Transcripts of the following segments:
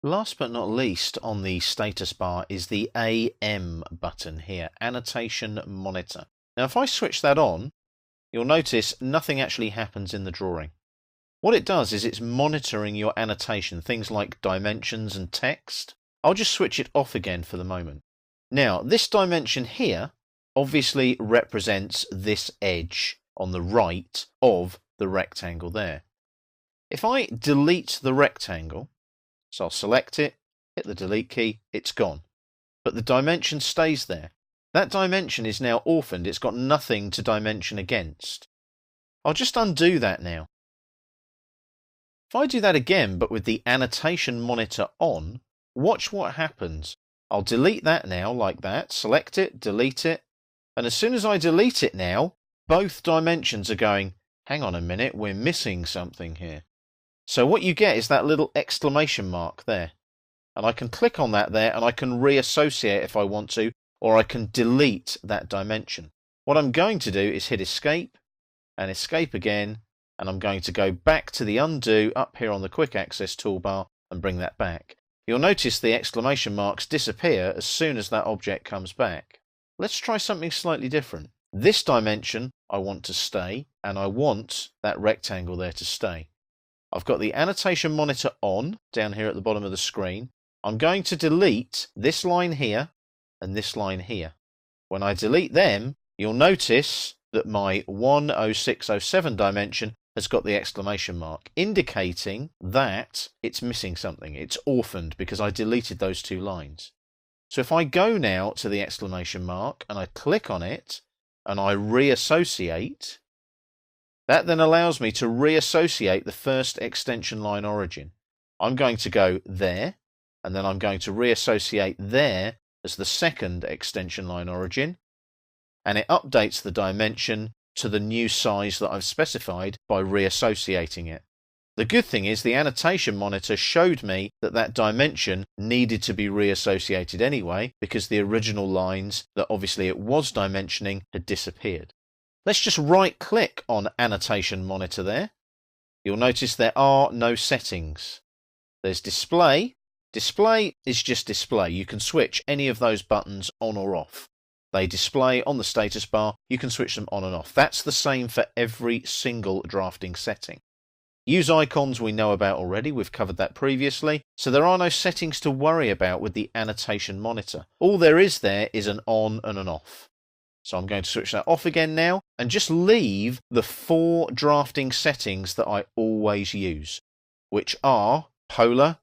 Last but not least on the status bar is the AM button here, Annotation Monitor. Now if I switch that on, you'll notice nothing actually happens in the drawing. What it does is it's monitoring your annotation, things like dimensions and text. I'll just switch it off again for the moment. Now this dimension here obviously represents this edge on the right of the rectangle there. If I delete the rectangle, so I'll select it, hit the delete key, it's gone. But the dimension stays there. That dimension is now orphaned, it's got nothing to dimension against. I'll just undo that now. If I do that again, but with the annotation monitor on, watch what happens. I'll delete that now, like that, select it, delete it, and as soon as I delete it now, both dimensions are going, hang on a minute, we're missing something here. So what you get is that little exclamation mark there. And I can click on that there and I can reassociate if I want to, or I can delete that dimension. What I'm going to do is hit escape and escape again, and I'm going to go back to the undo up here on the quick access toolbar and bring that back. You'll notice the exclamation marks disappear as soon as that object comes back. Let's try something slightly different. This dimension I want to stay, and I want that rectangle there to stay. I've got the annotation monitor on down here at the bottom of the screen. I'm going to delete this line here and this line here. When I delete them, you'll notice that my 10607 dimension has got the exclamation mark, indicating that it's missing something. It's orphaned because I deleted those two lines. So if I go now to the exclamation mark and I click on it and I reassociate, that then allows me to reassociate the first extension line origin. I'm going to go there, and then I'm going to reassociate there as the second extension line origin, and it updates the dimension to the new size that I've specified by reassociating it. The good thing is the annotation monitor showed me that that dimension needed to be reassociated anyway, because the original lines that obviously it was dimensioning had disappeared. Let's just right click on Annotation Monitor there. You'll notice there are no settings. There's Display. Display is just display. You can switch any of those buttons on or off. They display on the status bar. You can switch them on and off. That's the same for every single drafting setting. Use icons we know about already. We've covered that previously. So there are no settings to worry about with the Annotation Monitor. All there is an on and an off. So I'm going to switch that off again now and just leave the 4 drafting settings that I always use, which are Polar,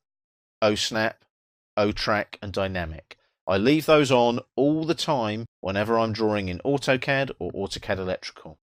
O-Snap, O-Track and Dynamic. I leave those on all the time whenever I'm drawing in AutoCAD or AutoCAD Electrical.